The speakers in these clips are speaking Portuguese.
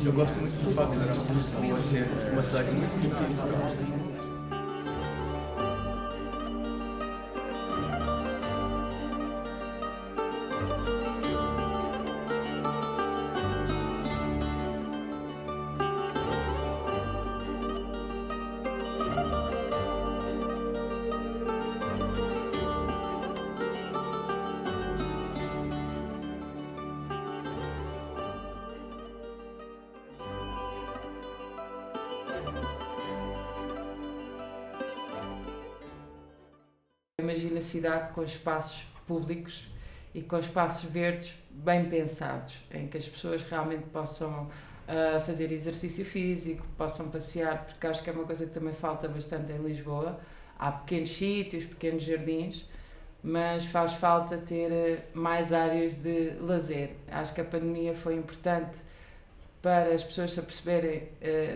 Eu gosto muito do facto de Lisboa ser uma cidade muito simples. Imagino a cidade com espaços públicos e com espaços verdes bem pensados, em que as pessoas realmente possam fazer exercício físico, possam passear, porque acho que é uma coisa que também falta bastante em Lisboa. Há pequenos sítios, pequenos jardins, mas faz falta ter mais áreas de lazer. Acho que a pandemia foi importante para as pessoas se aperceberem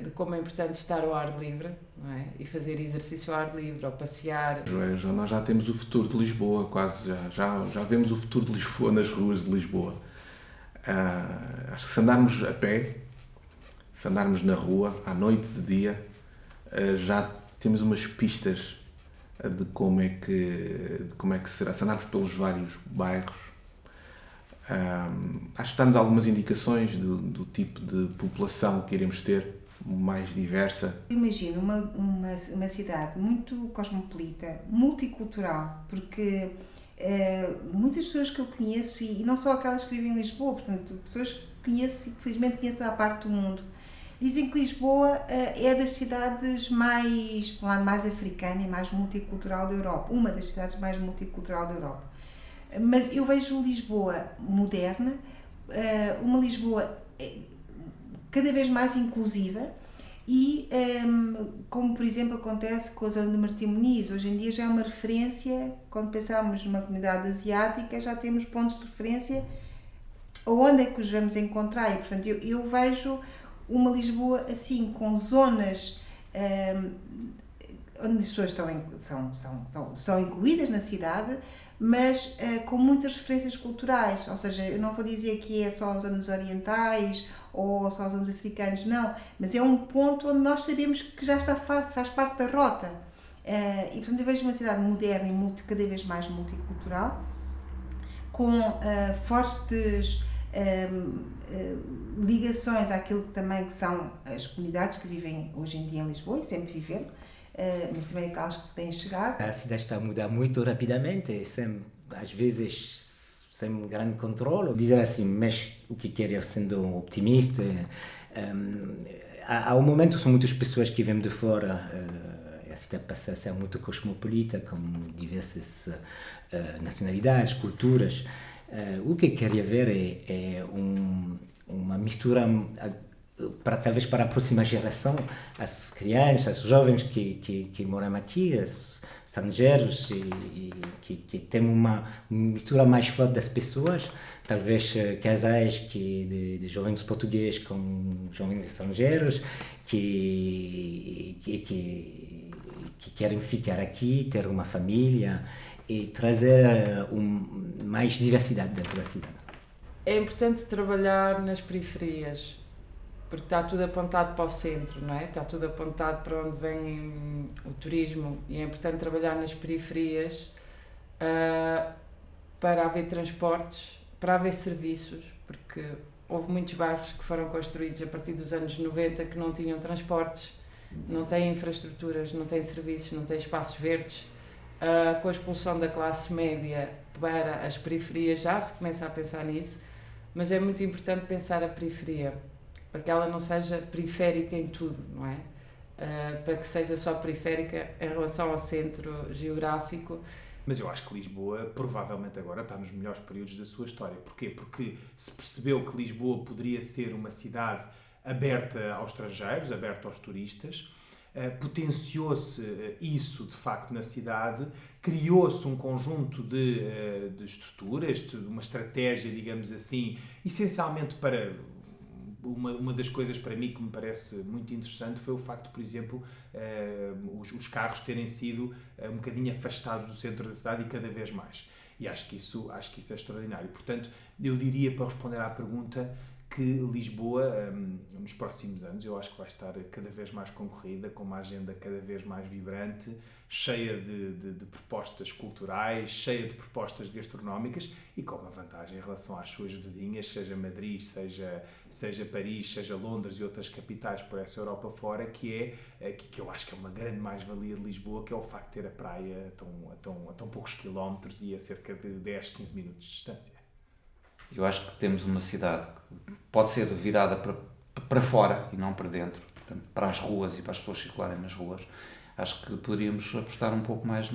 de como é importante estar ao ar livre, não é? E fazer exercício ao ar livre, ou passear. Nós já temos o futuro de Lisboa, quase, já vemos o futuro de Lisboa nas ruas de Lisboa. Acho que se andarmos a pé, se andarmos na rua, à noite, de dia, já temos umas pistas de como é que será. Se andarmos pelos vários bairros, acho que dá-nos algumas indicações do tipo de população que iremos ter, mais diversa. Imagino uma cidade muito cosmopolita, multicultural, porque muitas pessoas que eu conheço, e não só aquelas que vivem em Lisboa, portanto, pessoas que conheço e que felizmente conheço à parte do mundo, dizem que Lisboa é das cidades mais africana e mais multicultural da Europa, uma das cidades mais multicultural da Europa. Mas eu vejo Lisboa moderna, uma Lisboa cada vez mais inclusiva e, como por exemplo acontece com a zona de Martim Moniz, hoje em dia já é uma referência, quando pensamos numa comunidade asiática, já temos pontos de referência onde é que os vamos encontrar e, portanto, eu vejo uma Lisboa assim, com zonas onde as pessoas são incluídas na cidade, mas com muitas referências culturais, ou seja, eu não vou dizer que é só as zonas orientais ou só as zonas africanas, não, mas é um ponto onde nós sabemos que já está faz parte da rota. E portanto eu vejo uma cidade moderna e cada vez mais multicultural, com fortes ligações àquilo que também que são as comunidades que vivem hoje em dia em Lisboa e sempre viveram, mas também aquelas que têm chegado. A cidade está a mudar muito rapidamente, às vezes sem grande controle. Dizer assim, mas o que quer sendo optimista. Há um momento são muitas pessoas que vêm de fora. A cidade passa a ser muito cosmopolita, com diversas nacionalidades, culturas. O que queria ver é uma mistura talvez para a próxima geração, as crianças, os jovens que moram aqui, os estrangeiros, e que tem uma mistura mais forte das pessoas, talvez casais de jovens portugueses com jovens estrangeiros que querem ficar aqui, ter uma família e trazer mais diversidade dentro da cidade. É importante trabalhar nas periferias, porque está tudo apontado para o centro, não é? Está tudo apontado para onde vem o turismo e é importante trabalhar nas periferias para haver transportes, para haver serviços, porque houve muitos bairros que foram construídos a partir dos anos 90 que não tinham transportes, não têm infraestruturas, não têm serviços, não têm espaços verdes. Com a expulsão da classe média para as periferias já se começa a pensar nisso, mas é muito importante pensar a periferia, para que ela não seja periférica em tudo, não é? Para que seja só periférica em relação ao centro geográfico. Mas eu acho que Lisboa, provavelmente agora, está nos melhores períodos da sua história. Porquê? Porque se percebeu que Lisboa poderia ser uma cidade aberta aos estrangeiros, aberta aos turistas, potenciou-se isso, de facto, na cidade, criou-se um conjunto de estruturas, uma estratégia, digamos assim, essencialmente para... Uma das coisas para mim que me parece muito interessante foi o facto, por exemplo, os carros terem sido um bocadinho afastados do centro da cidade e cada vez mais. E acho que isso é extraordinário. Portanto, eu diria, para responder à pergunta, que Lisboa, nos próximos anos, eu acho que vai estar cada vez mais concorrida, com uma agenda cada vez mais vibrante, cheia de propostas culturais, cheia de propostas gastronómicas e com uma vantagem em relação às suas vizinhas, seja Madrid, seja Paris, seja Londres e outras capitais por essa Europa fora, que eu acho que é uma grande mais-valia de Lisboa, que é o facto de ter a praia a tão poucos quilómetros e a cerca de 10, 15 minutos de distância. Eu acho que temos uma cidade que pode ser virada para fora e não para dentro, portanto, para as ruas e para as pessoas circularem nas ruas. Acho que poderíamos apostar um pouco mais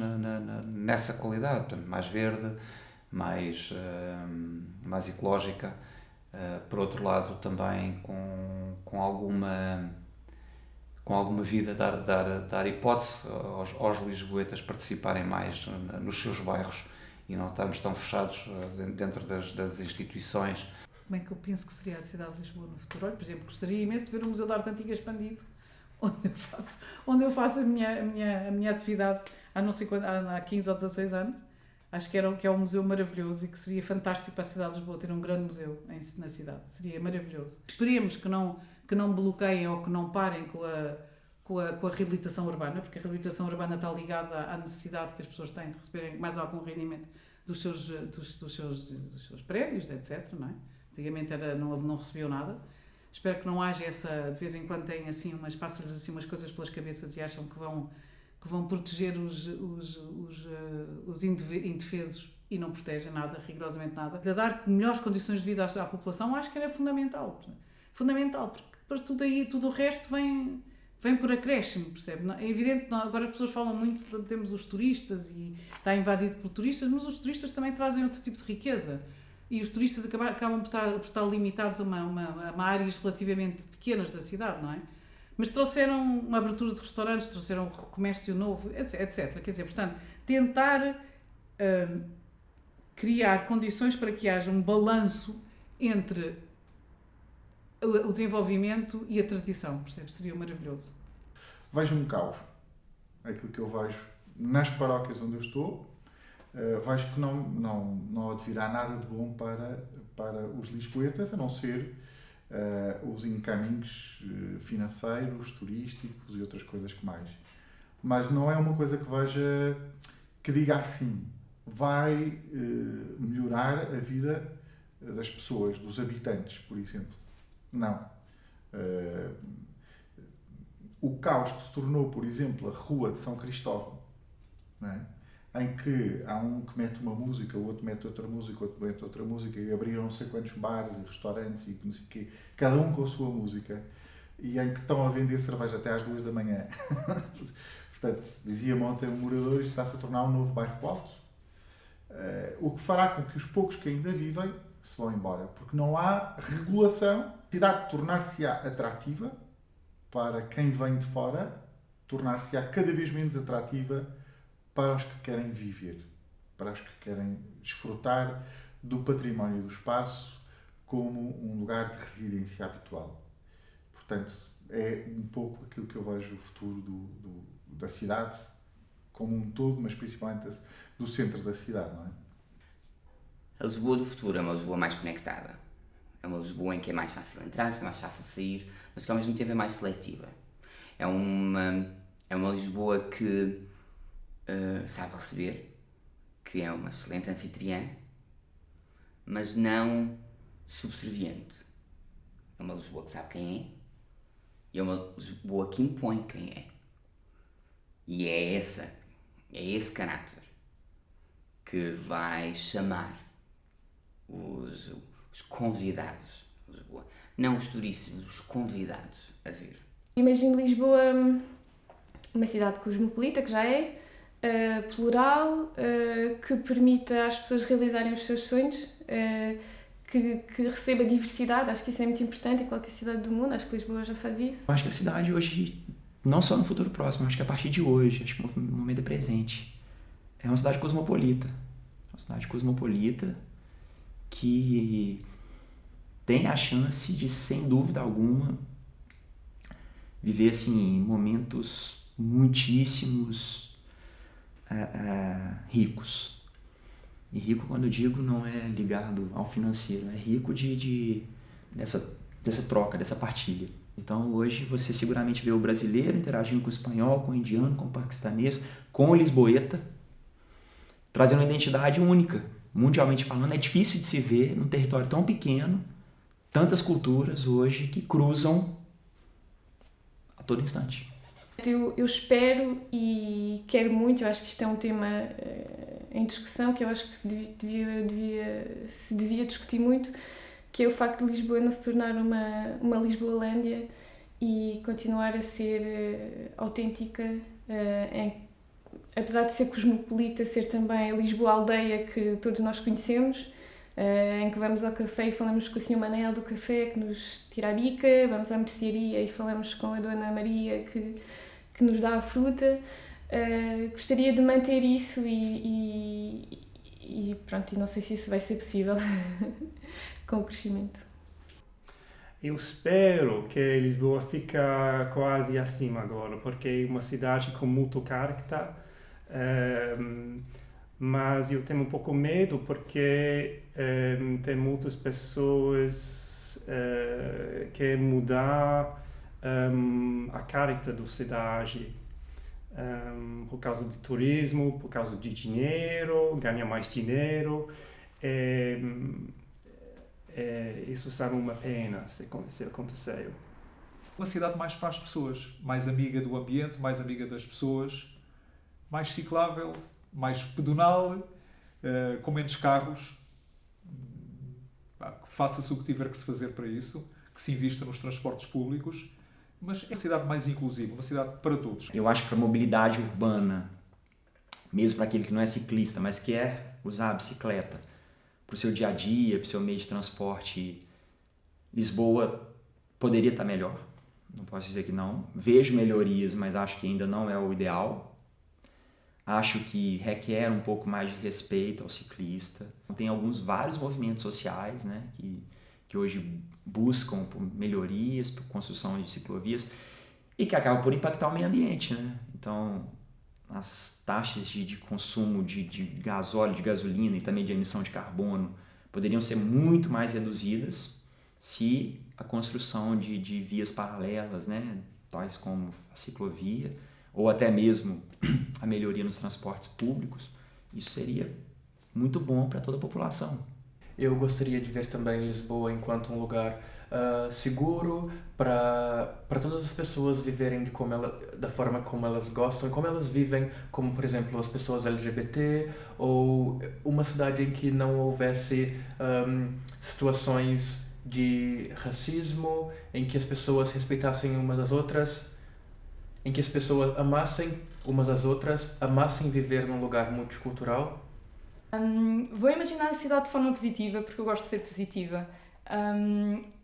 nessa qualidade, portanto, mais verde, mais ecológica. Por outro lado, também com alguma vida, dar hipótese aos lisboetas participarem mais nos seus bairros e não estarmos tão fechados dentro das instituições. Como é que eu penso que seria a cidade de Lisboa no futuro? Olha, por exemplo, gostaria imenso de ver o Museu de Arte Antiga expandido, onde eu faço a minha atividade há não sei quando, há 15 ou 16 anos. Acho que é um museu maravilhoso e que seria fantástico para a cidade de Lisboa ter um grande museu na cidade. Seria maravilhoso. Esperemos que não bloqueiem ou que não parem com a reabilitação urbana, porque a reabilitação urbana está ligada à necessidade que as pessoas têm de receberem mais algum rendimento dos seus prédios, etc. Não é? Antigamente não recebiam nada. Espero que não haja essa, de vez em quando têm assim passam-lhes assim umas coisas pelas cabeças e acham que vão proteger os indefesos e não protegem nada, rigorosamente nada. De dar melhores condições de vida à população, acho que era fundamental. Fundamental, porque depois tudo o resto vem por acréscimo, percebe? É evidente que agora as pessoas falam muito, temos os turistas e está invadido por turistas, mas os turistas também trazem outro tipo de riqueza. E os turistas acabam por estar limitados a áreas relativamente pequenas da cidade, não é? Mas trouxeram uma abertura de restaurantes, trouxeram comércio novo, etc. Quer dizer, portanto, tentar criar condições para que haja um balanço entre o desenvolvimento e a tradição, percebe? Seria maravilhoso. Vejo um caos. É aquilo que eu vejo nas paróquias onde eu estou. Vejo que não advirá nada de bom para os lisboetas, a não ser os encaminhos financeiros, turísticos e outras coisas que mais. Mas não é uma coisa que veja, que diga assim, vai melhorar a vida das pessoas, dos habitantes, por exemplo. Não. O caos que se tornou, por exemplo, a Rua de São Cristóvão, não é? Em que há um que mete uma música, o outro mete outra música, o outro mete outra música, e abriram não sei quantos bares e restaurantes e não sei o quê, cada um com a sua música, e em que estão a vender cerveja até às 2 da manhã. Portanto, dizia-me ontem um morador, isto está-se a tornar um novo bairro alto, o que fará com que os poucos que ainda vivem se vão embora, porque não há regulação. A cidade tornar-se-á atrativa para quem vem de fora, tornar-se-á cada vez menos atrativa para os que querem viver, para os que querem desfrutar do património do espaço como um lugar de residência habitual. Portanto, é um pouco aquilo que eu vejo o futuro da cidade como um todo, mas principalmente do centro da cidade, não é? A Lisboa do futuro é uma Lisboa mais conectada. É uma Lisboa em que é mais fácil entrar, é mais fácil sair, mas que ao mesmo tempo é mais seletiva. É uma Lisboa que sabe receber, que é uma excelente anfitriã, mas não subserviente. É uma Lisboa que sabe quem é e é uma Lisboa que impõe quem é. E é esse caráter que vai chamar os convidados a Lisboa. Não os turistas, os convidados a vir. Imagino Lisboa uma cidade cosmopolita, que já é, plural, que permita às pessoas realizarem os seus sonhos, que receba diversidade. Acho que isso é muito importante em qualquer cidade do mundo. Acho que Lisboa já faz isso. Acho que a cidade hoje, não só no futuro próximo, acho que a partir de hoje, acho que no momento presente, é uma cidade cosmopolita. Uma cidade cosmopolita que tem a chance de, sem dúvida alguma, viver assim, momentos muitíssimos ricos. E rico, quando eu digo, não é ligado ao financeiro, é rico dessa troca, dessa partilha. Então hoje você seguramente vê o brasileiro interagindo com o espanhol, com o indiano, com o paquistanês, com o lisboeta, trazendo uma identidade única. Mundialmente falando, é difícil de se ver num território tão pequeno, tantas culturas hoje que cruzam a todo instante. Eu espero e quero muito, eu acho que isto é um tema em discussão, que eu acho que se devia discutir muito, que é o facto de Lisboa não se tornar uma Lisboalândia e continuar a ser autêntica, apesar de ser cosmopolita, ser também a Lisboa aldeia que todos nós conhecemos, em que vamos ao café e falamos com o Sr. Manel do café que nos tira a bica, vamos à mercearia e falamos com a Dona Maria que nos dá a fruta. Gostaria de manter isso e pronto, e não sei se isso vai ser possível com o crescimento. Eu espero que Lisboa fique quase acima agora, porque é uma cidade com muito caráter, mas eu tenho um pouco medo porque tem muitas pessoas que querem mudar a caráter da cidade. Por causa do turismo, por causa de dinheiro, ganhar mais dinheiro. Isso será uma pena se acontecer. Uma cidade mais para as pessoas, mais amiga do ambiente, mais amiga das pessoas, mais ciclável, mais pedonal, com menos carros. Faça-se o que tiver que se fazer para isso, que se invista nos transportes públicos. Mas é uma cidade mais inclusiva, uma cidade para todos. Eu acho que para a mobilidade urbana, mesmo para aquele que não é ciclista, mas quer usar a bicicleta para o seu dia a dia, para o seu meio de transporte, Lisboa poderia estar melhor. Não posso dizer que não. Vejo melhorias, mas acho que ainda não é o ideal. Acho que requer um pouco mais de respeito ao ciclista. Tem vários movimentos sociais, né, que hoje buscam por melhorias, por construção de ciclovias e que acabam por impactar o meio ambiente, né? Então, as taxas de consumo de gasóleo, de gasolina e também de emissão de carbono poderiam ser muito mais reduzidas se a construção de vias paralelas, né, tais como a ciclovia ou até mesmo a melhoria nos transportes públicos, isso seria muito bom para toda a população. Eu gostaria de ver também Lisboa enquanto um lugar seguro para todas as pessoas viverem da forma como elas gostam e como elas vivem, como, por exemplo, as pessoas LGBT, ou uma cidade em que não houvesse situações de racismo, em que as pessoas respeitassem umas às outras, em que as pessoas amassem umas às outras, amassem viver num lugar multicultural. Vou imaginar a cidade de forma positiva, porque eu gosto de ser positiva.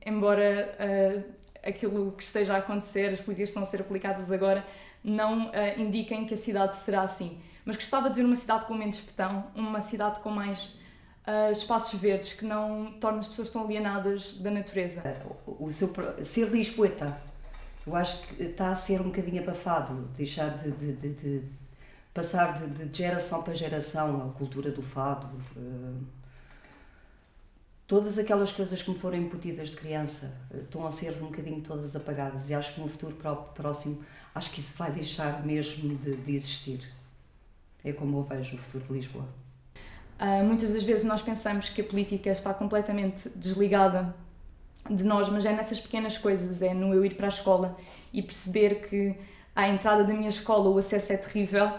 Embora aquilo que esteja a acontecer, as políticas que estão a ser aplicadas agora, não indiquem que a cidade será assim. Mas gostava de ver uma cidade com menos petão, uma cidade com mais espaços verdes, que não tornem as pessoas tão alienadas da natureza. Ser lisboeta, eu acho que está a ser um bocadinho abafado, deixar de passar de geração para geração a cultura do fado, todas aquelas coisas que me foram incutidas de criança estão a ser um bocadinho todas apagadas e acho que no futuro próximo acho que isso vai deixar mesmo de existir. É como eu vejo o futuro de Lisboa. Muitas das vezes nós pensamos que a política está completamente desligada de nós, mas é nessas pequenas coisas, é no eu ir para a escola e perceber que à entrada da minha escola o acesso é terrível,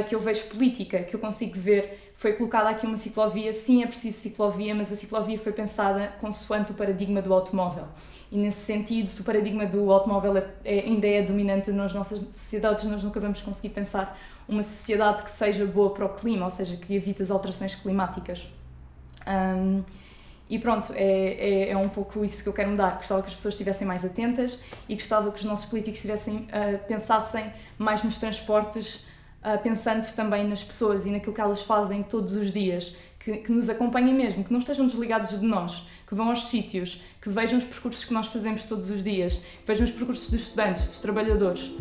que eu vejo política, que eu consigo ver, foi colocada aqui uma ciclovia, sim é preciso ciclovia, mas a ciclovia foi pensada consoante o paradigma do automóvel. E nesse sentido, se o paradigma do automóvel ainda é dominante nas nossas sociedades, nós nunca vamos conseguir pensar uma sociedade que seja boa para o clima, ou seja, que evite as alterações climáticas. E pronto, é um pouco isso que eu quero mudar. Gostava que as pessoas estivessem mais atentas e gostava que os nossos políticos pensassem mais nos transportes, pensando também nas pessoas e naquilo que elas fazem todos os dias, que nos acompanhem mesmo, que não estejam desligados de nós, que vão aos sítios, que vejam os percursos que nós fazemos todos os dias, que vejam os percursos dos estudantes, dos trabalhadores,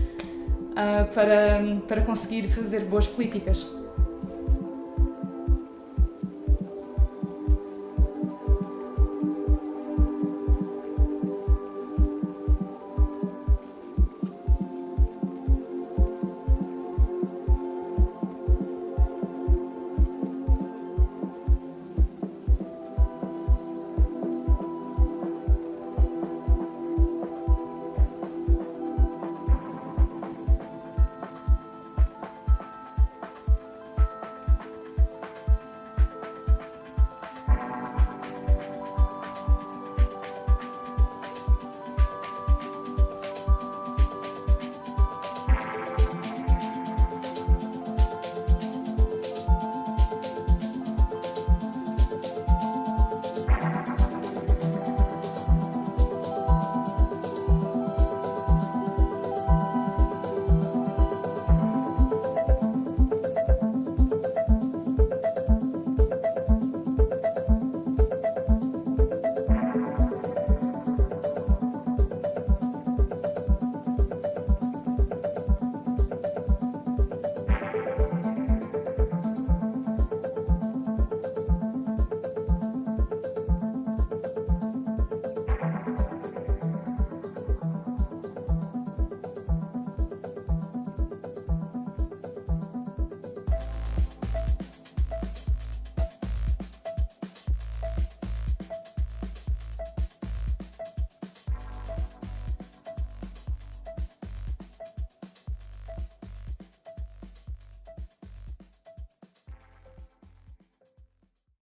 para conseguir fazer boas políticas.